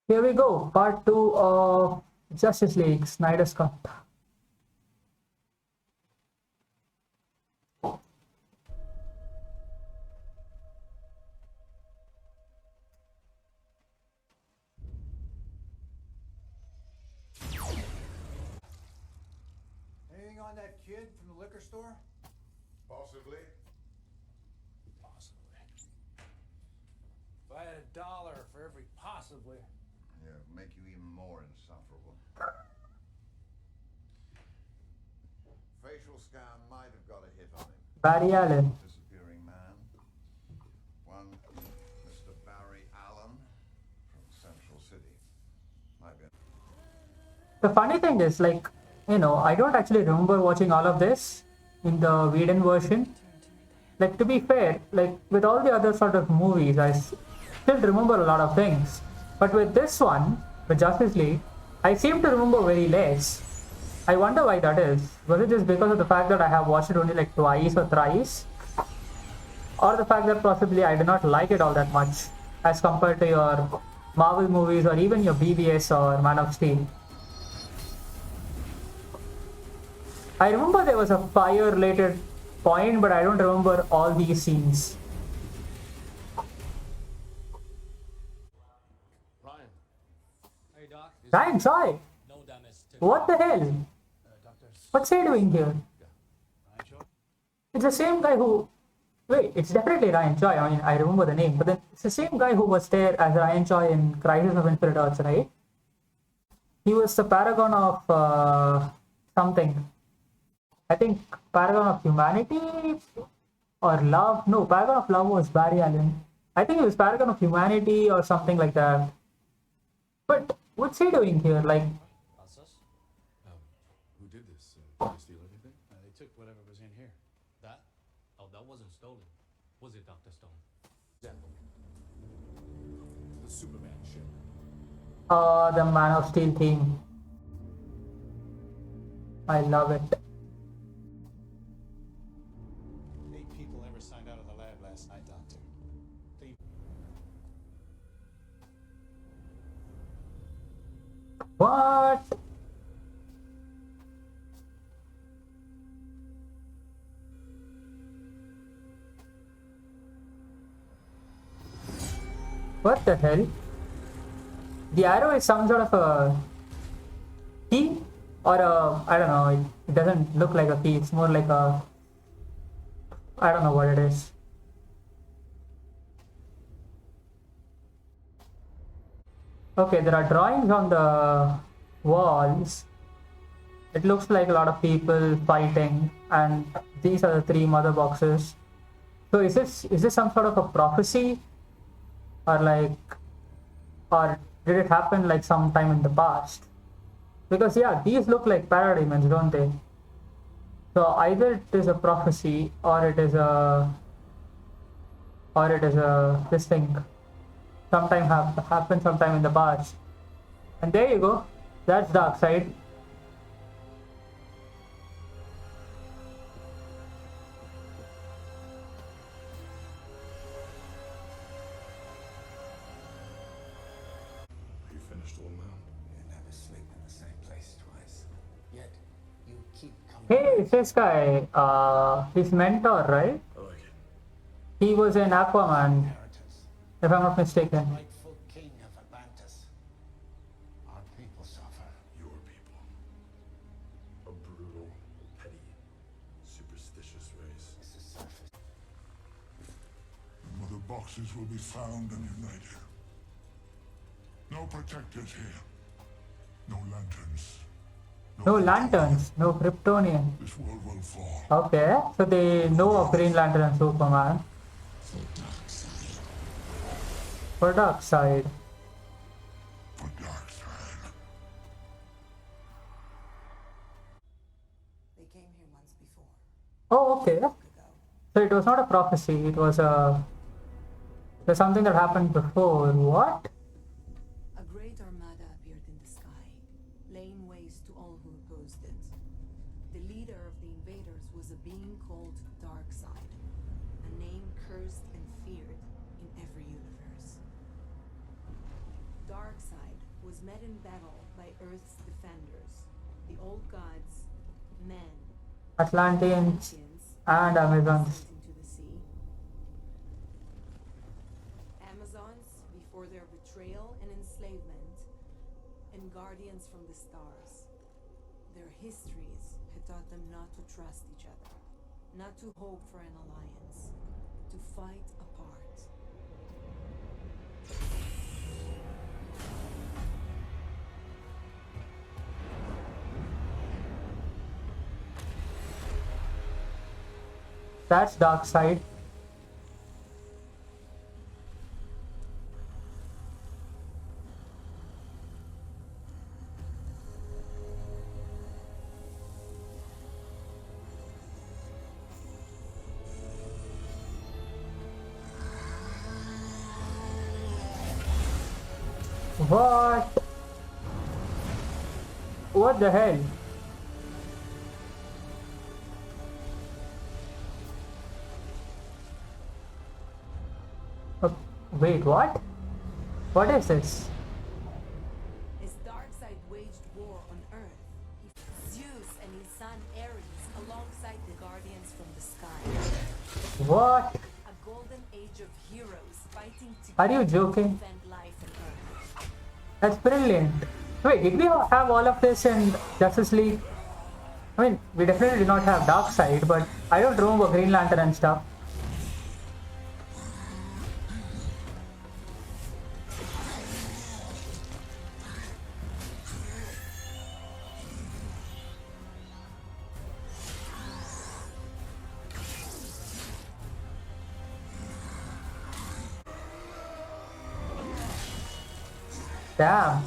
Here we go, part 2 of Justice League Snyder's Cut. Anything on that kid from the liquor store? Possibly. Possibly. If I had $1 for every possibly. Yeah, make you even more insufferable. Facial scan might have got a hit on him. Barry Allen. Disappearing man. One Mr. Barry Allen from Central City. Might be. The funny thing is, like, I don't actually remember watching all of this in the Whedon version. Like, to be fair, like, with all the other sort of movies, I still remember a lot of things. But with this one, with Justice League, I seem to remember very less. I wonder why that is. Was it just because of the fact that I have watched it only like twice or thrice? Or the fact that possibly I did not like it all that much as compared to your Marvel movies or even your BBS or Man of Steel? I remember there was a fire related point, but I don't remember all these scenes. Ryan. Hey, Doc. Ryan Choi! No damage to What the hell? doctors. What's he doing here? Ryan Shaw? It's the same guy who. Wait, it's definitely Ryan Choi. I mean, I remember the name, but then it's the same guy who was there as Ryan Choi in Crisis of Infinite Earths, right? He was the paragon of something. I think Paragon of Humanity or Love. No, Paragon of Love was Barry Allen. I think it was Paragon of Humanity or something like that. But what's he doing here? Like, That's us. Who did this? Did they steal everything? They took whatever was in here. That? Oh, that wasn't stolen. Was it, Dr. Stone? Example. The Superman ship. the Man of Steel theme. I love it. 8 people never signed out of the lab last night, Doctor. What? What the hell? The arrow is some sort of a key or a, I don't know, it doesn't look like a key, it's more like a, I don't know what it is. Okay, there are drawings on the walls. It looks like a lot of people fighting, and these are the 3 mother boxes. So is this some sort of a prophecy, or or did it happen like sometime in the past? Because yeah, these look like parademons, don't they? So either it is a prophecy or it is a this thing sometime happened sometime in the past. And there you go. That's Dark Side. You finished, old man? You never sleep in the same place twice. Yet, you keep coming Hey, back. it's this guy, his mentor, right? I like it. He was in Aquaman, Inheritance. if I'm not mistaken. Rightful king of Atlantis. Our people suffer. Your people. A brutal, petty, superstitious race. This is surface. The mother boxes will be found and united. No protectors here. No lanterns. No lanterns, no Kryptonian. This world will fall. Okay, so they know of Green Lantern and Superman. For Dark Side. For dark side. They came here once before. Oh, okay. Ago. So it was not a prophecy, it was there's something that happened before. What? A great armada appeared in the sky, laying waste to all who opposed it. The leader of the invaders was a being called Darkseid, a name cursed and feared in every universe. Darkseid was met in battle by Earth's defenders, the old gods, men, Atlanteans Atlanteans, and Amazons. sent into the sea. Amazons before their betrayal and enslavement, and guardians from the stars. Their histories had taught them not to trust each other, not to hope for an alliance, to fight apart. That's dark side. What? What the hell? Uh, Wait, what? What is this? As Darkseid waged war on Earth, Zeus and his son Ares alongside the guardians from the sky. What? A golden age of heroes fighting Are together you to joking? defend life on Earth. That's brilliant. Wait, did we have all of this in Justice League? I mean, we definitely did not have Darkseid, but I don't remember Green Lantern and stuff. Damn.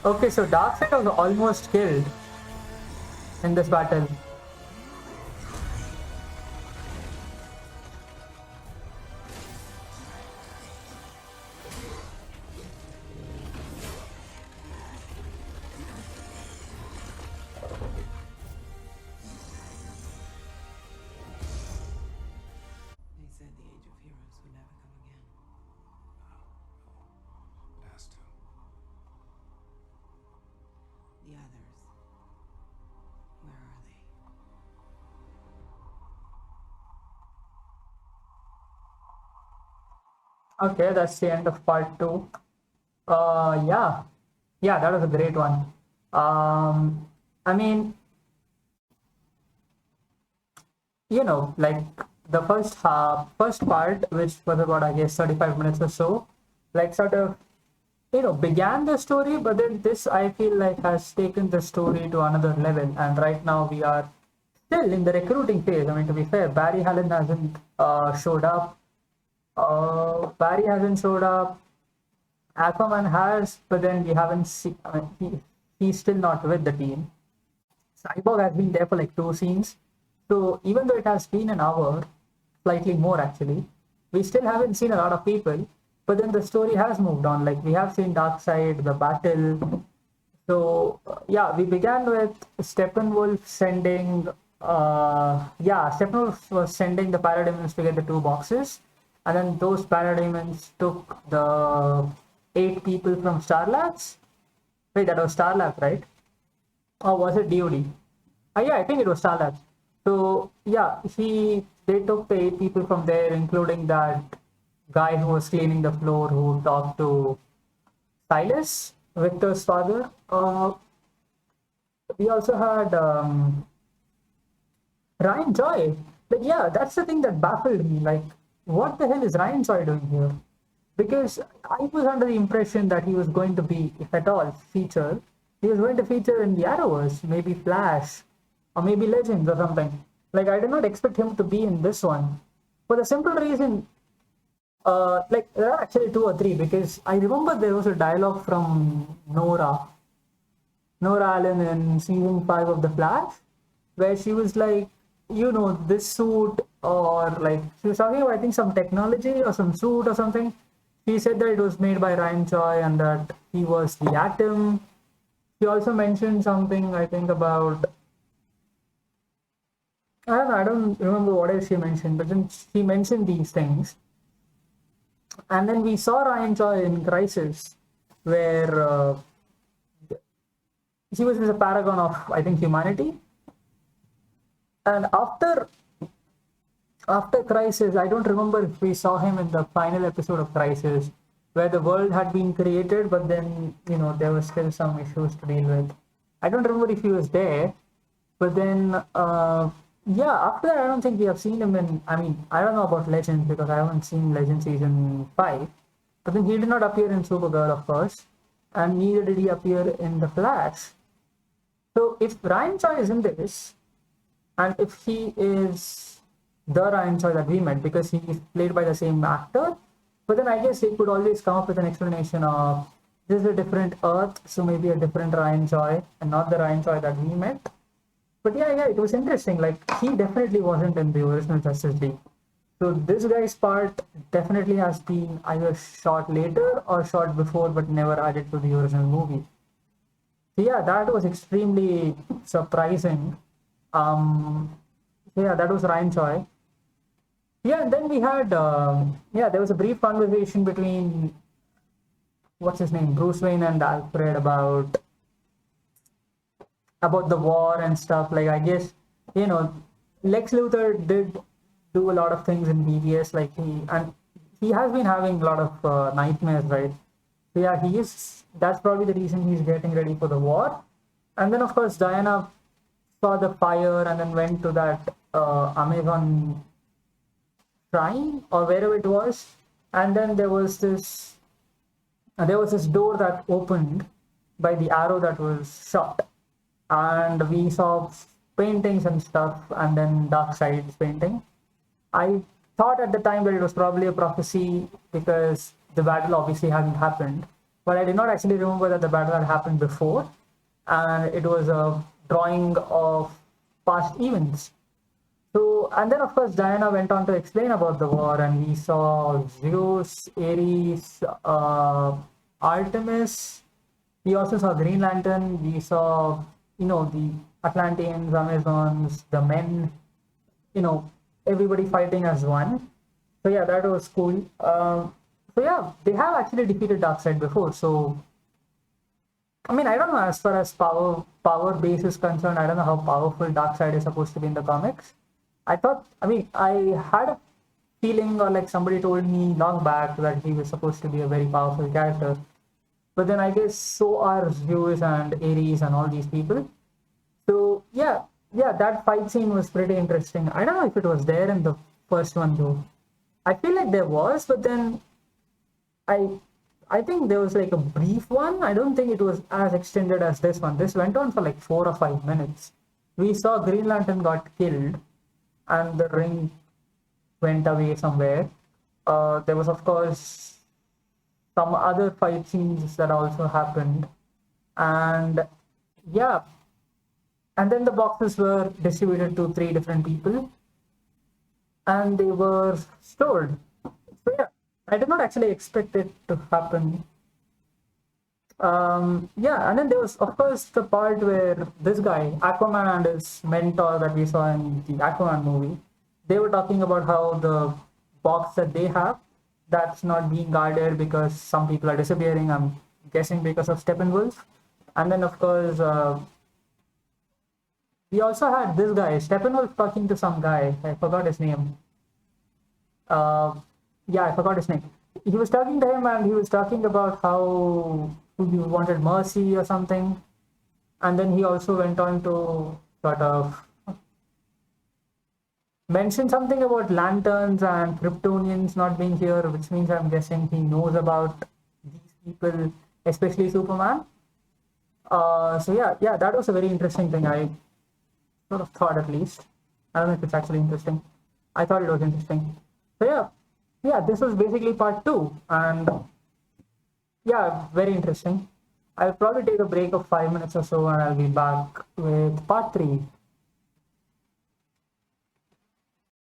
Okay, so Darkseid was almost killed in this battle. They said the age of heroes would never come again. It has to. The others, where are they? Okay, that's the end of part 2. Yeah. Yeah, that was a great one. I mean, like the first part, which was about, I guess, 35 minutes or so, like sort of, began the story, but then this, I feel like, has taken the story to another level. And right now we are still in the recruiting phase. I mean, to be fair, Barry Allen hasn't showed up. Barry hasn't showed up. Aquaman has, but then we haven't seen. I mean, he's still not with the team. Cyborg has been there for like 2 scenes. So even though it has been an hour, slightly more actually, we still haven't seen a lot of people. But then the story has moved on. Like we have seen Darkseid, the battle. So yeah, we began with Steppenwolf sending. Steppenwolf was sending the parademons to get the 2 boxes, and then those parademons took the 8 people from Star Labs. Wait, that was Star Labs, right? Or was it DOD? Yeah, I think it was Star Labs. So yeah, they took the 8 people from there, including that guy who was cleaning the floor, who talked to Silas, Victor's father. We also had Ryan Joy. Like, yeah, that's the thing that baffled me. Like, what the hell is Ryan Joy doing here? Because I was under the impression that he was going to be, if at all, featured. He was going to feature in the Arrowverse, maybe Flash, or maybe Legends or something. Like, I did not expect him to be in this one. For the simple reason, like, there are actually 2 or 3, because I remember there was a dialogue from Nora Allen in season 5 of The Flash, where she was like, this suit, or like, she was talking about, I think, some technology or some suit or something. She said that it was made by Ryan Joy and that he was the Atom. She also mentioned something, I think, about, I don't remember what else she mentioned, but then she mentioned these things. And then we saw Ryan Joy in Crisis, where he was a paragon of, I think, humanity. And after Crisis, I don't remember if we saw him in the final episode of Crisis, where the world had been created, but then, there were still some issues to deal with. I don't remember if he was there, but then, after that, I don't think we have seen him in, I don't know about Legends, because I haven't seen Legends season 5, but then he did not appear in Supergirl, of course, and neither did he appear in The Flash. So if Ryan Choi is in this, and if he is the Ryan Choi that we met, because he is played by the same actor, but then I guess they could always come up with an explanation of this is a different Earth, so maybe a different Ryan Choi, and not the Ryan Choi that we met. But yeah, it was interesting. Like, he definitely wasn't in the original Justice League. So this guy's part definitely has been either shot later or shot before, but never added to the original movie. So yeah, that was extremely surprising. That was Ryan Choi. Yeah, and then we had, there was a brief conversation between, what's his name, Bruce Wayne and Alfred about the war and stuff. Like, I guess, Lex Luthor did do a lot of things in BVS, like he has been having a lot of nightmares, right? So yeah, that's probably the reason he's getting ready for the war. And then, of course, Diana saw the fire and then went to that Amazon shrine or wherever it was, and then there was this door that opened by the arrow that was shot, and we saw paintings and stuff, and then Darkseid's painting. I thought at the time that it was probably a prophecy because the battle obviously hadn't happened, but I did not actually remember that the battle had happened before, and it was a drawing of past events. So, and then of course Diana went on to explain about the war, and we saw Zeus, Ares, Artemis. We also saw Green Lantern. We saw, the Atlanteans, Amazons, the men, everybody fighting as one. So yeah, that was cool. So yeah, they have actually defeated Darkseid before. So, I don't know, as far as power base is concerned, I don't know how powerful Darkseid is supposed to be in the comics. I had a feeling, or like somebody told me long back, that he was supposed to be a very powerful character. But then I guess so are Zeus and Ares and all these people. So yeah, that fight scene was pretty interesting. I don't know if it was there in the first one though. I feel like there was, but then I think there was like a brief one. I don't think it was as extended as this one. This went on for like 4 or 5 minutes. We saw Green Lantern got killed, and the ring went away somewhere. There was, of course, some other fight scenes that also happened. And yeah, and then the boxes were distributed to 3 different people, and they were stored. So yeah, I did not actually expect it to happen. And then there was, of course, the part where this guy, Aquaman, and his mentor that we saw in the Aquaman movie, they were talking about how the box that they have, that's not being guarded because some people are disappearing, I'm guessing because of Steppenwolf. And then, of course, we also had this guy, Steppenwolf, talking to some guy, I forgot his name. I forgot his name. He was talking to him, and he was talking about how he wanted mercy or something. And then he also went on to sort of mention something about lanterns and Kryptonians not being here, which means I'm guessing he knows about these people, especially Superman. So yeah, that was a very interesting thing. I sort of thought, at least. I don't know if it's actually interesting. I thought it was interesting. So yeah, this was basically part 2, and yeah, very interesting. I'll probably take a break of 5 minutes or so, and I'll be back with part 3.